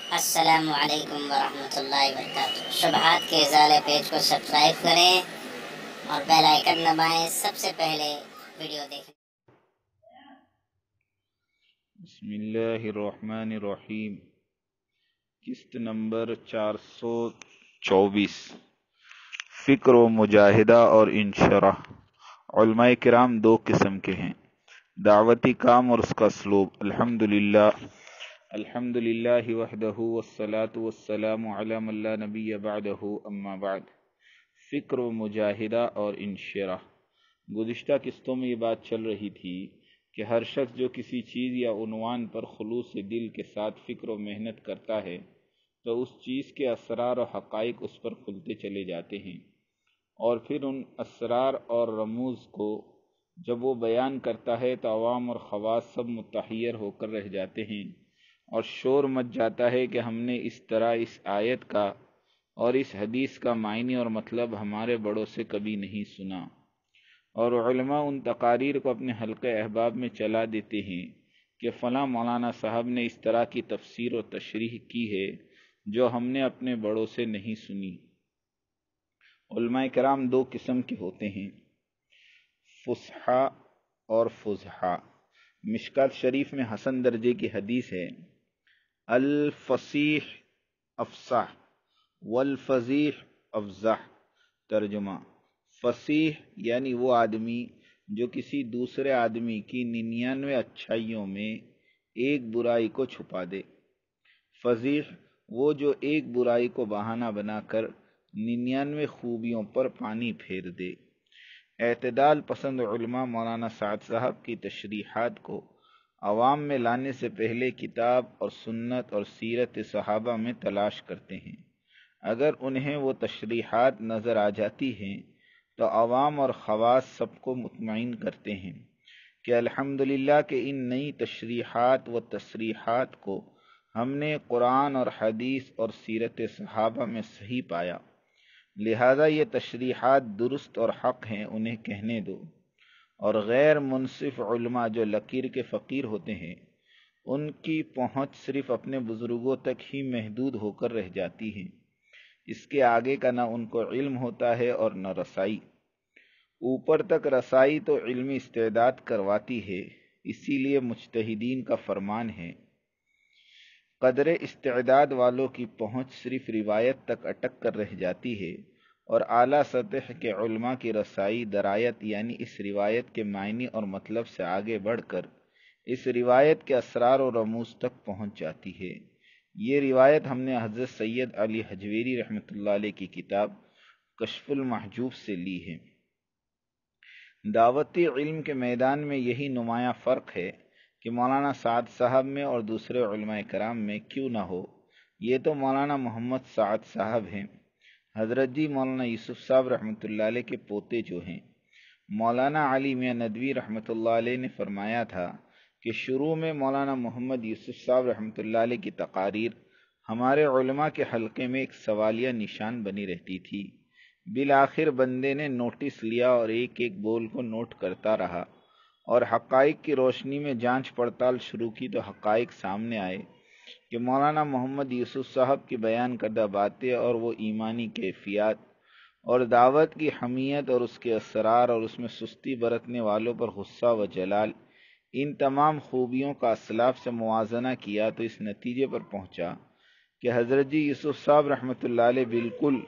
السلام علیکم ورحمۃ اللہ وبرکاتہ۔ شبہات کے ازالے پیج کو سبسکرائب کریں اور بیل آئیکن دبائیں، سب سے پہلے ویڈیو دیکھیں۔ بسم اللہ الرحمن الرحیم۔ قسط نمبر 424، فکر و مجاہدہ اور انشرح۔ علماء کرام دو قسم کے ہیں، دعوتی کام اور اس کا اسلوب۔ الحمدللہ وحدہ والصلاة والسلام علی من لا نبی بعدہ، اما بعد۔ فکر و مجاہدہ اور انشرح۔ گزشتہ قسطوں میں یہ بات چل رہی تھی کہ ہر شخص جو کسی چیز یا عنوان پر خلوص دل کے ساتھ فکر و محنت کرتا ہے تو اس چیز کے اسرار و حقائق اس پر کھلتے چلے جاتے ہیں، اور پھر ان اسرار اور رموز کو جب وہ بیان کرتا ہے تو عوام اور خواص سب متحیر ہو کر رہ جاتے ہیں، اور شور مچ جاتا ہے کہ ہم نے اس طرح اس آیت کا اور اس حدیث کا معنی اور مطلب ہمارے بڑوں سے کبھی نہیں سنا۔ اور علماء ان تقاریر کو اپنے حلقہ احباب میں چلا دیتے ہیں کہ فلاں مولانا صاحب نے اس طرح کی تفسیر و تشریح کی ہے جو ہم نے اپنے بڑوں سے نہیں سنی۔ علماء کرام دو قسم کے ہوتے ہیں، فصحا اور فضحا۔ مشکات شریف میں حسن درجے کی حدیث ہے، الفصیح افصح والفضیح افضح۔ ترجمہ: فصیح یعنی وہ آدمی جو کسی دوسرے آدمی کی 99 اچھائیوں میں ایک برائی کو چھپا دے، فضیح وہ جو ایک برائی کو بہانہ بنا کر 99 خوبیوں پر پانی پھیر دے۔ اعتدال پسند علماء مولانا سعد صاحب کی تشریحات کو عوام میں لانے سے پہلے کتاب اور سنت اور سیرت صحابہ میں تلاش کرتے ہیں۔ اگر انہیں وہ تشریحات نظر آ جاتی ہیں تو عوام اور خواص سب کو مطمئن کرتے ہیں کہ الحمدللہ کہ ان نئی تشریحات و تصریحات کو ہم نے قرآن اور حدیث اور سیرت صحابہ میں صحیح پایا، لہذا یہ تشریحات درست اور حق ہیں، انہیں کہنے دو۔ اور غیر منصف علماء جو لکیر کے فقیر ہوتے ہیں، ان کی پہنچ صرف اپنے بزرگوں تک ہی محدود ہو کر رہ جاتی ہے، اس کے آگے کا نہ ان کو علم ہوتا ہے اور نہ رسائی۔ اوپر تک رسائی تو علمی استعداد کرواتی ہے، اسی لیے مجتہدین کا فرمان ہے، قدر استعداد والوں کی پہنچ صرف روایت تک اٹک کر رہ جاتی ہے، اور اعلیٰ سطح کے علماء کی رسائی درایت یعنی اس روایت کے معنی اور مطلب سے آگے بڑھ کر اس روایت کے اسرار و رموز تک پہنچ جاتی ہے۔ یہ روایت ہم نے حضرت سید علی حجویری رحمۃ اللہ علیہ کی کتاب کشف المحجوب سے لی ہے۔ دعوتی علم کے میدان میں یہی نمایاں فرق ہے کہ مولانا سعد صاحب میں اور دوسرے علماء کرام میں کیوں نہ ہو۔ یہ تو مولانا محمد سعد صاحب ہیں، حضرت جی مولانا یوسف صاحب رحمۃ اللہ علیہ کے پوتے جو ہیں۔ مولانا علی میاں ندوی رحمۃ اللہ علیہ نے فرمایا تھا کہ شروع میں مولانا محمد یوسف صاحب رحمۃ اللہ علیہ کی تقاریر ہمارے علماء کے حلقے میں ایک سوالیہ نشان بنی رہتی تھی، بالآخر بندے نے نوٹس لیا اور ایک ایک بول کو نوٹ کرتا رہا، اور حقائق کی روشنی میں جانچ پڑتال شروع کی تو حقائق سامنے آئے کہ مولانا محمد یوسف صاحب کی بیان کردہ باتیں اور وہ ایمانی کیفیات اور دعوت کی حمیت اور اس کے اسرار اور اس میں سستی برتنے والوں پر غصہ و جلال، ان تمام خوبیوں کا اسلاف سے موازنہ کیا تو اس نتیجے پر پہنچا کہ حضرت جی یوسف صاحب رحمۃ اللہ علیہ بالکل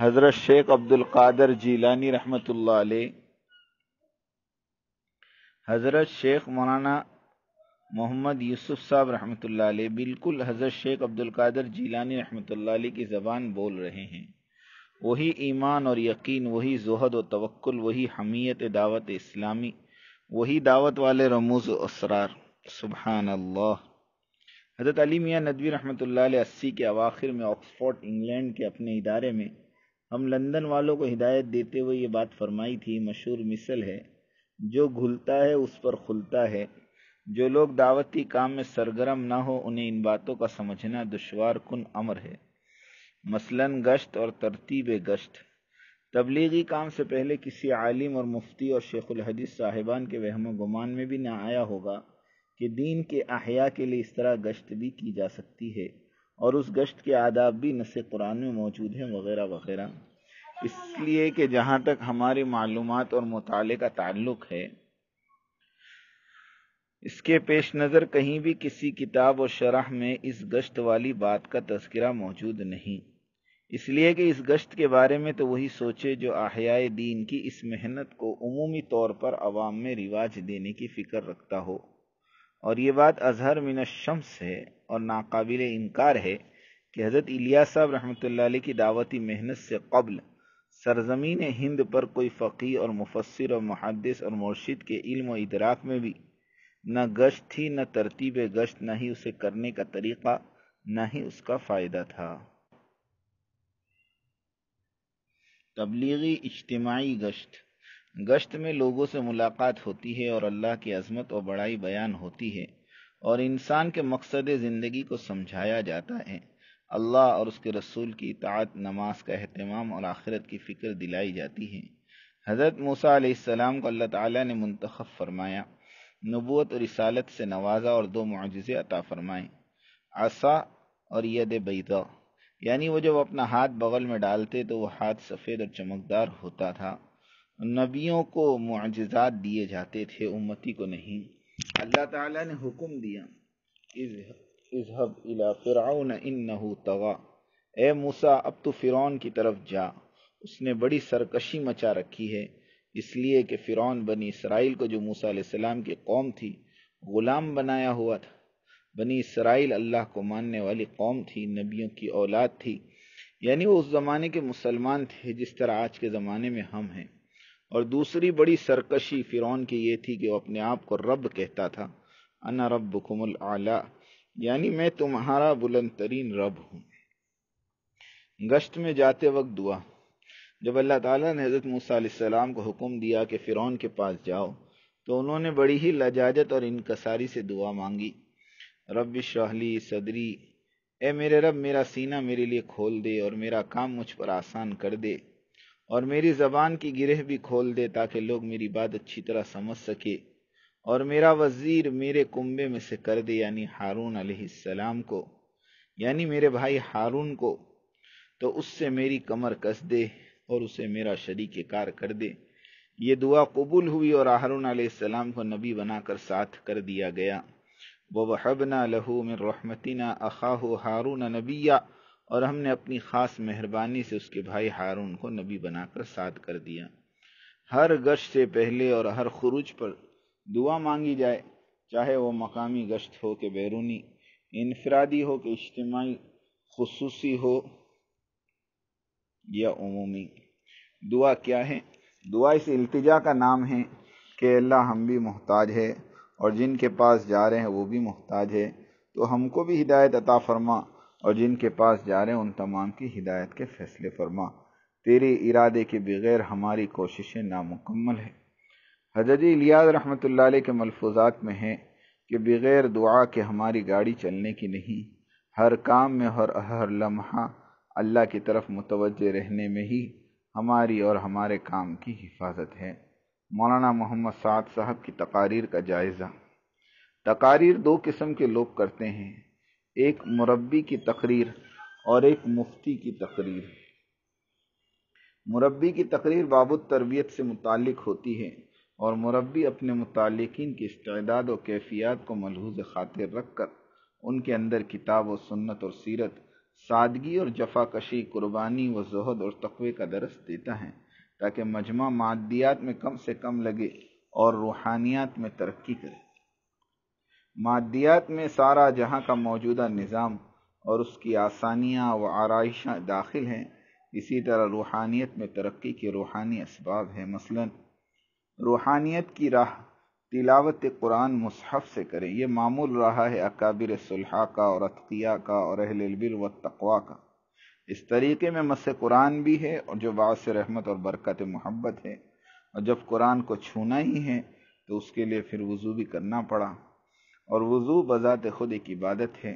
حضرت شیخ عبد القادر جیلانی رحمۃ اللہ علیہ، حضرت شیخ مولانا محمد یوسف صاحب رحمۃ اللہ علیہ بالکل حضرت شیخ عبد القادر جیلانی رحمۃ اللہ علیہ کی زبان بول رہے ہیں۔ وہی ایمان اور یقین، وہی زہد و توکل، وہی حمیت دعوت اسلامی، وہی دعوت والے رموز و اسرار۔ سبحان اللہ۔ حضرت علی میاں ندوی رحمۃ اللہ علیہ 80 کے اواخر میں آکسفورڈ انگلینڈ کے اپنے ادارے میں ہم لندن والوں کو ہدایت دیتے ہوئے یہ بات فرمائی تھی، مشہور مثل ہے، جو گھلتا ہے اس پر کھلتا ہے۔ جو لوگ دعوتی کام میں سرگرم نہ ہو انہیں ان باتوں کا سمجھنا دشوار کن امر ہے۔ مثلاً گشت اور ترتیب گشت۔ تبلیغی کام سے پہلے کسی عالم اور مفتی اور شیخ الحدیث صاحبان کے وہم و گمان میں بھی نہ آیا ہوگا کہ دین کے احیاء کے لیے اس طرح گشت بھی کی جا سکتی ہے، اور اس گشت کے آداب بھی نص قرآن میں موجود ہیں وغیرہ وغیرہ۔ اس لیے کہ جہاں تک ہماری معلومات اور مطالعے کا تعلق ہے، اس کے پیش نظر کہیں بھی کسی کتاب و شرح میں اس گشت والی بات کا تذکرہ موجود نہیں، اس لیے کہ اس گشت کے بارے میں تو وہی سوچے جو احیاء دین کی اس محنت کو عمومی طور پر عوام میں رواج دینے کی فکر رکھتا ہو۔ اور یہ بات اظہر من الشمس ہے اور ناقابل انکار ہے کہ حضرت الیاس صاحب رحمۃ اللہ علیہ کی دعوتی محنت سے قبل سرزمین ہند پر کوئی فقیہ اور مفسر اور محدث اور مرشد کے علم و ادراک میں بھی نہ گشت تھی، نہ ترتیب گشت، نہ ہی اسے کرنے کا طریقہ، نہ ہی اس کا فائدہ تھا۔ تبلیغی اجتماعی گشت۔ گشت میں لوگوں سے ملاقات ہوتی ہے اور اللہ کی عظمت و بڑائی بیان ہوتی ہے اور انسان کے مقصد زندگی کو سمجھایا جاتا ہے۔ اللہ اور اس کے رسول کی اطاعت، نماز کا اہتمام اور آخرت کی فکر دلائی جاتی ہے۔ حضرت موسیٰ علیہ السلام کو اللہ تعالیٰ نے منتخب فرمایا، نبوت اور رسالت سے نوازا اور 2 معجزے عطا فرمائے، عصا اور ید بیضا، یعنی وہ جب اپنا ہاتھ بغل میں ڈالتے تو وہ ہاتھ سفید اور چمکدار ہوتا تھا۔ نبیوں کو معجزات دیے جاتے تھے، امتی کو نہیں۔ اللہ تعالیٰ نے حکم دیا، اذهب الى فرعون انه طغى، اے موسیٰ اب تو فرعون کی طرف جا، اس نے بڑی سرکشی مچا رکھی ہے۔ اس لیے کہ فرعون بنی اسرائیل کو، جو موسیٰ علیہ السلام کی قوم تھی، غلام بنایا ہوا تھا۔ بنی اسرائیل اللہ کو ماننے والی قوم تھی، نبیوں کی اولاد تھی، یعنی وہ اس زمانے کے مسلمان تھے جس طرح آج کے زمانے میں ہم ہیں۔ اور دوسری بڑی سرکشی فرعون کی یہ تھی کہ وہ اپنے آپ کو رب کہتا تھا، انا ربکم الاعلی، یعنی میں تمہارا بلند ترین رب ہوں۔ گشت میں جاتے وقت دعا۔ جب اللہ تعالیٰ نے حضرت موسیٰ علیہ السلام کو حکم دیا کہ فرعون کے پاس جاؤ، تو انہوں نے بڑی ہی لجاجت اور انکساری سے دعا مانگی، رب اشرح لی صدری، اے میرے رب میرا سینہ میرے لیے کھول دے اور میرا کام مجھ پر آسان کر دے، اور میری زبان کی گرہ بھی کھول دے تاکہ لوگ میری بات اچھی طرح سمجھ سکے، اور میرا وزیر میرے کنبے میں سے کر دے، یعنی ہارون علیہ السلام کو، یعنی میرے بھائی ہارون کو، تو اس سے میری کمر کس دے اور اسے میرا شریک کار کر دے۔ یہ دعا قبول ہوئی اور ہارون علیہ السلام کو نبی بنا کر ساتھ کر دیا گیا۔ وَوَهَبْنَا لَهُ مِن رَحْمَتِنَا أَخَاهُ هَارُونَ نَبِيًّا، اور ہم نے اپنی خاص مہربانی سے اس کے بھائی ہارون کو نبی بنا کر ساتھ کر دیا۔ ہر گشت سے پہلے اور ہر خروج پر دعا مانگی جائے، چاہے وہ مقامی گشت ہو کہ بیرونی، انفرادی ہو کہ اجتماعی، خصوصی ہو یا عمومی۔ دعا کیا ہے؟ دعا اس التجا کا نام ہے کہ اللہ ہم بھی محتاج ہے اور جن کے پاس جا رہے ہیں وہ بھی محتاج ہے، تو ہم کو بھی ہدایت عطا فرما، اور جن کے پاس جا رہے ہیں ان تمام کی ہدایت کے فیصلے فرما، تیرے ارادے کے بغیر ہماری کوششیں نامکمل ہیں۔ حضرت الیاس رحمۃ اللہ علیہ کے ملفوظات میں ہے کہ بغیر دعا کے ہماری گاڑی چلنے کی نہیں، ہر کام میں ہر لمحہ اللہ کی طرف متوجہ رہنے میں ہی ہماری اور ہمارے کام کی حفاظت ہے۔ مولانا محمد سعد صاحب کی تقاریر کا جائزہ۔ تقاریر 2 قسم کے لوگ کرتے ہیں، ایک مربی کی تقریر اور ایک مفتی کی تقریر۔ مربی کی تقریر باب التربیت سے متعلق ہوتی ہے اور مربی اپنے متعلقین کی استعداد و کیفیات کو ملحوظ خاطر رکھ کر ان کے اندر کتاب و سنت اور سیرت، سادگی اور جفا کشی، قربانی و زہد اور تقوی کا درس دیتا ہے تاکہ مجمع مادیات میں کم سے کم لگے اور روحانیات میں ترقی کرے۔ مادیات میں سارا جہاں کا موجودہ نظام اور اس کی آسانیاں و آرائشاں داخل ہیں، اسی طرح روحانیت میں ترقی کے روحانی اسباب ہیں۔ مثلا روحانیت کی راہ تلاوت قرآن مصحف سے کریں، یہ معمول رہا ہے اکابر صلحاء کا اور اتقیاء کا اور اہل البر والتقویٰ کا۔ اس طریقے میں مس قرآن بھی ہے اور جو باعث رحمت اور برکت محبت ہے، اور جب قرآن کو چھونا ہی ہے تو اس کے لیے پھر وضو بھی کرنا پڑا، اور وضو بذات خود ایک عبادت ہے،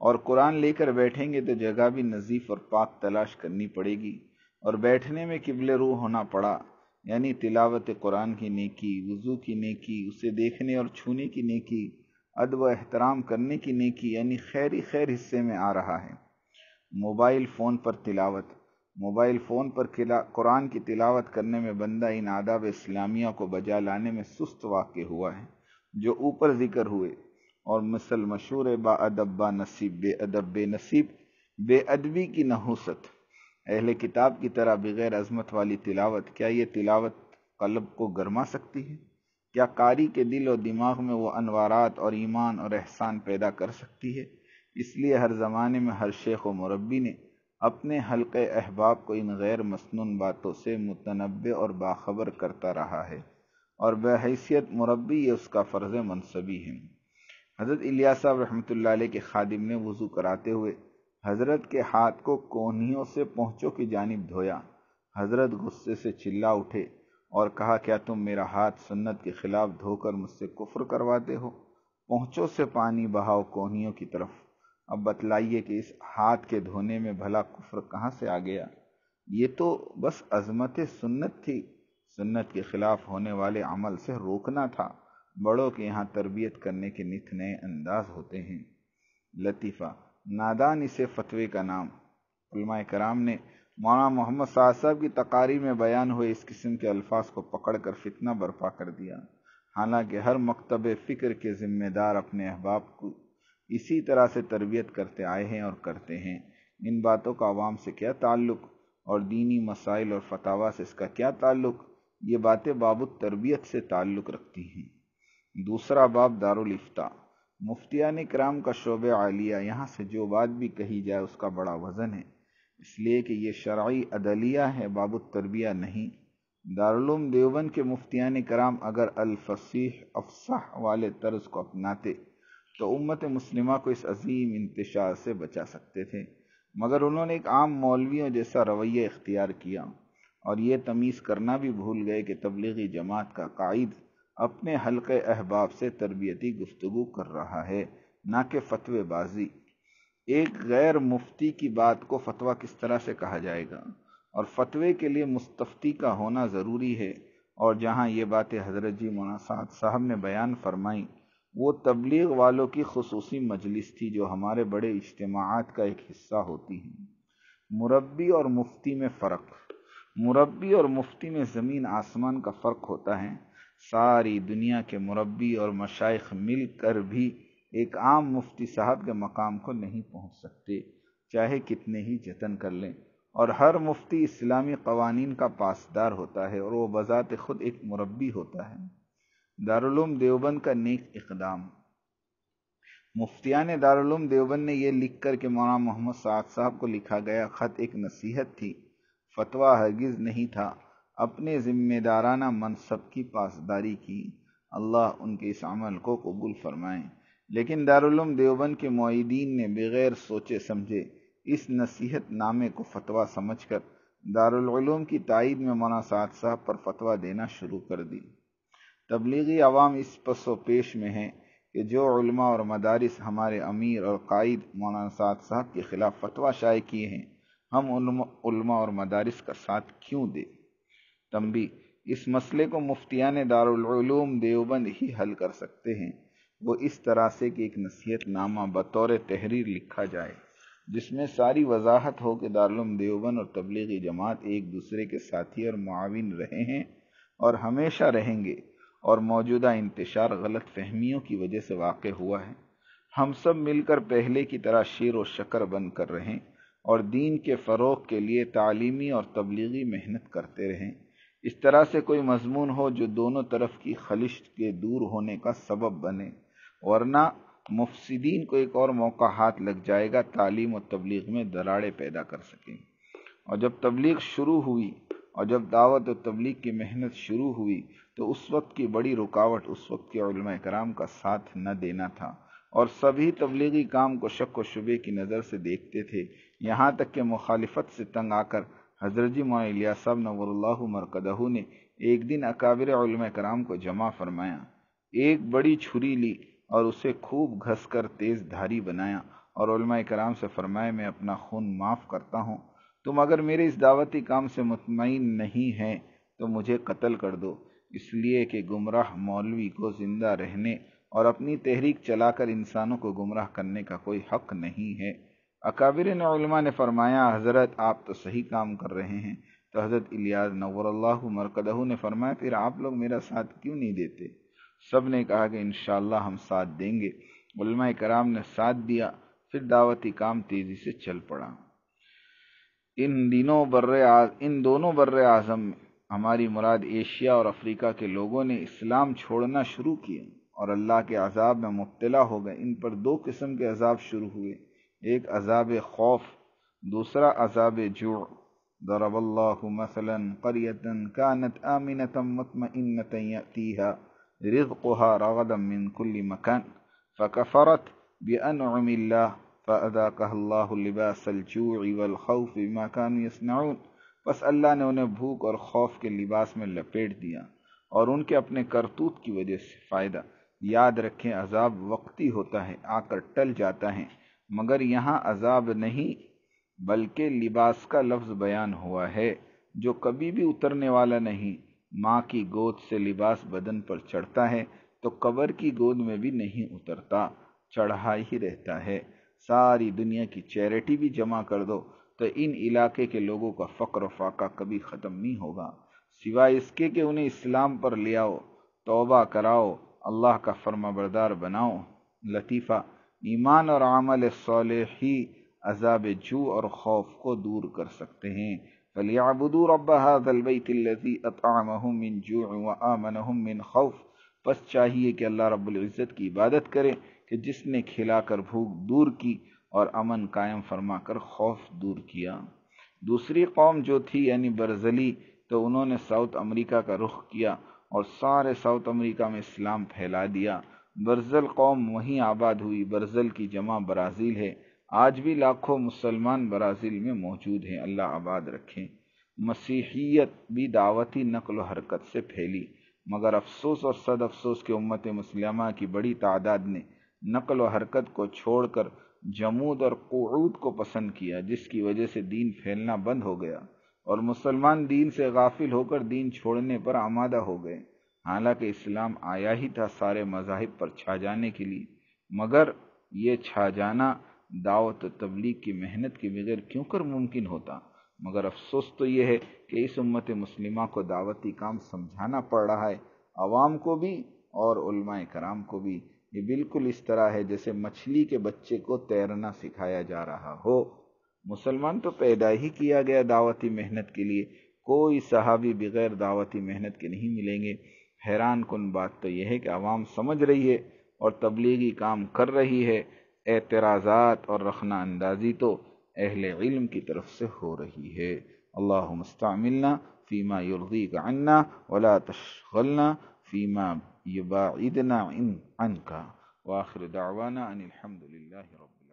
اور قرآن لے کر بیٹھیں گے تو جگہ بھی نظیف اور پاک تلاش کرنی پڑے گی، اور بیٹھنے میں قبل رو ہونا پڑا، یعنی تلاوت قرآن کی نیکی، وضو کی نیکی، اسے دیکھنے اور چھونے کی نیکی، ادب و احترام کرنے کی نیکی، یعنی خیر حصے میں آ رہا ہے۔ موبائل فون پر تلاوت، موبائل فون پر قرآن کی تلاوت کرنے میں بندہ ان آداب اسلامیہ کو بجا لانے میں سست واقع ہوا ہے جو اوپر ذکر ہوئے، اور مثل مشہور با ادب با نصیب، بے ادب بے نصیب، بے ادبی کی نحوست، اہل کتاب کی طرح بغیر عظمت والی تلاوت، کیا یہ تلاوت قلب کو گرما سکتی ہے؟ کیا قاری کے دل و دماغ میں وہ انوارات اور ایمان اور احسان پیدا کر سکتی ہے؟ اس لیے ہر زمانے میں ہر شیخ و مربی نے اپنے حلقہ احباب کو ان غیر مسنون باتوں سے متنبع اور باخبر کرتا رہا ہے، اور بحیثیت مربی یہ اس کا فرض منصبی ہے۔ حضرت الیاس صاحب رحمۃ اللہ علیہ کے خادم نے وضو کراتے ہوئے حضرت کے ہاتھ کو کونیوں سے پونچھوں کی جانب دھویا۔ حضرت غصے سے چلا اٹھے اور کہا، کیا تم میرا ہاتھ سنت کے خلاف دھو کر مجھ سے کفر کرواتے ہو؟ پونچھوں سے پانی بہاؤ کونیوں کی طرف۔ اب بتلائیے کہ اس ہاتھ کے دھونے میں بھلا کفر کہاں سے آ گیا؟ یہ تو بس عظمت سنت تھی، سنت کے خلاف ہونے والے عمل سے روکنا تھا۔ بڑوں کے یہاں تربیت کرنے کے نت نئے انداز ہوتے ہیں۔ لطیفہ، نادان اسے فتوے کا نام۔ علماء کرام نے مولانا محمد سعد صاحب کی تقاریر میں بیان ہوئے اس قسم کے الفاظ کو پکڑ کر فتنہ برپا کر دیا، حالانکہ ہر مکتب فکر کے ذمہ دار اپنے احباب کو اسی طرح سے تربیت کرتے آئے ہیں اور کرتے ہیں۔ ان باتوں کا عوام سے کیا تعلق، اور دینی مسائل اور فتاوی سے اس کا کیا تعلق؟ یہ باتیں باب التربیت سے تعلق رکھتی ہیں۔ دوسرا باب دارالافتاء، مفتیان کرام کا شعبہ عالیہ، یہاں سے جو بات بھی کہی جائے اس کا بڑا وزن ہے، اس لیے کہ یہ شرعی عدلیہ ہے، باب التربیہ نہیں۔ دارالعلوم دیوبند کے مفتیان کرام اگر الفصیح افصح والے طرز کو اپناتے تو امت مسلمہ کو اس عظیم انتشار سے بچا سکتے تھے، مگر انہوں نے ایک عام مولویوں جیسا رویہ اختیار کیا، اور یہ تمیز کرنا بھی بھول گئے کہ تبلیغی جماعت کا قائد اپنے حلقہ احباب سے تربیتی گفتگو کر رہا ہے، نہ کہ فتوی بازی۔ ایک غیر مفتی کی بات کو فتویٰ کس طرح سے کہا جائے گا؟ اور فتوے کے لیے مستفتی کا ہونا ضروری ہے، اور جہاں یہ باتیں حضرت جی مولانا سعد صاحب نے بیان فرمائیں وہ تبلیغ والوں کی خصوصی مجلس تھی جو ہمارے بڑے اجتماعات کا ایک حصہ ہوتی ہیں۔ مربی اور مفتی میں فرق، مربی اور مفتی میں زمین آسمان کا فرق ہوتا ہے۔ ساری دنیا کے مربی اور مشائخ مل کر بھی ایک عام مفتی صاحب کے مقام کو نہیں پہنچ سکتے، چاہے کتنے ہی جتن کر لیں، اور ہر مفتی اسلامی قوانین کا پاسدار ہوتا ہے اور وہ بذات خود ایک مربی ہوتا ہے۔ دارالعلوم دیوبند کا نیک اقدام، مفتیان دارالعلوم دیوبند نے یہ لکھ کر کہ مولانا محمد سعد صاحب کو لکھا گیا خط ایک نصیحت تھی، فتویٰ ہرگز نہیں تھا، اپنے ذمہ دارانہ منصب کی پاسداری کی، اللہ ان کے اس عمل کو قبول فرمائیں۔ لیکن دارالعلوم دیوبند کے معیدین نے بغیر سوچے سمجھے اس نصیحت نامے کو فتویٰ سمجھ کر دارالعلوم کی تائید میں مولانا سعد صاحب پر فتویٰ دینا شروع کر دی۔ تبلیغی عوام اس پس و پیش میں ہے کہ جو علماء اور مدارس ہمارے امیر اور قائد مولانا سعد صاحب کے خلاف فتویٰ شائع کیے ہیں، ہم علماء اور مدارس کا ساتھ کیوں دیں؟ تنبیہ، اس مسئلے کو مفتیان دارالعلوم دیوبند ہی حل کر سکتے ہیں، وہ اس طرح سے کہ ایک نصیحت نامہ بطور تحریر لکھا جائے جس میں ساری وضاحت ہو کہ دارالعلوم دیوبند اور تبلیغی جماعت ایک دوسرے کے ساتھی اور معاون رہے ہیں اور ہمیشہ رہیں گے، اور موجودہ انتشار غلط فہمیوں کی وجہ سے واقع ہوا ہے۔ ہم سب مل کر پہلے کی طرح شیر و شکر بن کر رہیں اور دین کے فروغ کے لیے تعلیمی اور تبلیغی محنت کرتے رہیں۔ اس طرح سے کوئی مضمون ہو جو دونوں طرف کی خلش کے دور ہونے کا سبب بنے، ورنہ مفسدین کو ایک اور موقع ہاتھ لگ جائے گا تعلیم و تبلیغ میں دراڑیں پیدا کر سکیں۔ اور جب تبلیغ شروع ہوئی اور جب دعوت و تبلیغ کی محنت شروع ہوئی تو اس وقت کی بڑی رکاوٹ اس وقت کے علماء کرام کا ساتھ نہ دینا تھا، اور سبھی تبلیغی کام کو شک و شبے کی نظر سے دیکھتے تھے، یہاں تک کہ مخالفت سے تنگ آ کر حضرت جی مولانا الیاس صاحب نور اللہ مرقدہ نے ایک دن اکابر علماء کرام کو جمع فرمایا، ایک بڑی چھری لی اور اسے خوب گھس کر تیز دھاری بنایا اور علماء کرام سے فرمایا، میں اپنا خون معاف کرتا ہوں، تم اگر میرے اس دعوتی کام سے مطمئن نہیں ہیں تو مجھے قتل کر دو، اس لیے کہ گمراہ مولوی کو زندہ رہنے اور اپنی تحریک چلا کر انسانوں کو گمراہ کرنے کا کوئی حق نہیں ہے۔ اکابرین علماء نے فرمایا حضرت آپ تو صحیح کام کر رہے ہیں۔ تو حضرت الیاس نور اللہ مرقدہ نے فرمایا پھر آپ لوگ میرا ساتھ کیوں نہیں دیتے؟ سب نے کہا کہ انشاءاللہ ہم ساتھ دیں گے۔ علماء کرام نے ساتھ دیا، پھر دعوتی کام تیزی سے چل پڑا۔ ان دونوں بر اعظم میں ہماری مراد ایشیا اور افریقہ کے لوگوں نے اسلام چھوڑنا شروع کیا اور اللہ کے عذاب میں مبتلا ہو گئے۔ ان پر دو قسم کے عذاب شروع ہوئے، ایک عذاب خوف، دوسرا عذاب جوع۔ ضرب اللہ مثلا قریۃ کانت آمنۃ مطمئنۃ یأتیہا رزقها رغدا من کل مکان فکفرت بانعم اللہ فاذاقها اللہ لباس الجوع والخوف بما كانوا يصنعون۔ بس اللہ نے انہیں بھوک اور خوف کے لباس میں لپیٹ دیا اور ان کے اپنے کرتوت کی وجہ سے فائدہ۔ یاد رکھیں عذاب وقتی ہوتا ہے، آ کر ٹل جاتا ہے، مگر یہاں عذاب نہیں بلکہ لباس کا لفظ بیان ہوا ہے جو کبھی بھی اترنے والا نہیں۔ ماں کی گود سے لباس بدن پر چڑھتا ہے تو قبر کی گود میں بھی نہیں اترتا، چڑھا ہی رہتا ہے۔ ساری دنیا کی چیریٹی بھی جمع کر دو تو ان علاقے کے لوگوں کا فقر و فاقہ کبھی ختم نہیں ہوگا، سوائے اس کے کہ انہیں اسلام پر لے آؤ، توبہ کراؤ، اللہ کا فرما بردار بناؤ۔ لطیفہ، ایمان اور عمل صالح ہی عذاب جوع اور خوف کو دور کر سکتے ہیں۔ فَلْيَعْبُدُوا رَبَّ هَذَا الْبَيْتِ الَّذِي أَطْعَمَهُم مِّن جُوعٍ وَآمَنَهُم مِّن خَوْفٍ۔ بس چاہیے کہ اللہ رب العزت کی عبادت کرے کہ جس نے کھلا کر بھوک دور کی اور امن قائم فرما کر خوف دور کیا۔ دوسری قوم جو تھی یعنی برزلی، تو انہوں نے ساؤتھ امریکہ کا رخ کیا اور سارے ساؤتھ امریکہ میں اسلام پھیلا دیا۔ برزل قوم وہیں آباد ہوئی۔ برزل کی جمع برازیل ہے۔ آج بھی لاکھوں مسلمان برازیل میں موجود ہیں، اللہ آباد رکھیں۔ مسیحیت بھی دعوتی نقل و حرکت سے پھیلی، مگر افسوس اور صد افسوس کہ امت مسلمہ کی بڑی تعداد نے نقل و حرکت کو چھوڑ کر جمود اور قعود کو پسند کیا، جس کی وجہ سے دین پھیلنا بند ہو گیا اور مسلمان دین سے غافل ہو کر دین چھوڑنے پر آمادہ ہو گئے۔ حالانکہ اسلام آیا ہی تھا سارے مذاہب پر چھا جانے کے لیے، مگر یہ چھا جانا دعوت و تبلیغ کی محنت کے بغیر کیوں کر ممکن ہوتا؟ مگر افسوس تو یہ ہے کہ اس امت مسلمہ کو دعوتی کام سمجھانا پڑ رہا ہے، عوام کو بھی اور علماء کرام کو بھی۔ یہ بالکل اس طرح ہے جیسے مچھلی کے بچے کو تیرنا سکھایا جا رہا ہو۔ مسلمان تو پیدا ہی کیا گیا دعوتی محنت کے لیے، کوئی صحابی بغیر دعوتی محنت کے نہیں ملیں گے۔ حیران کن بات تو یہ ہے کہ عوام سمجھ رہی ہے اور تبلیغی کام کر رہی ہے، اعتراضات اور رخنہ اندازی تو اہل علم کی طرف سے ہو رہی ہے۔ اللہم استعملنا فیما یرضیک عنا ولا تشغلنا فیما یباعدنا عنک، وآخر دعوانا ان الحمد للہ رب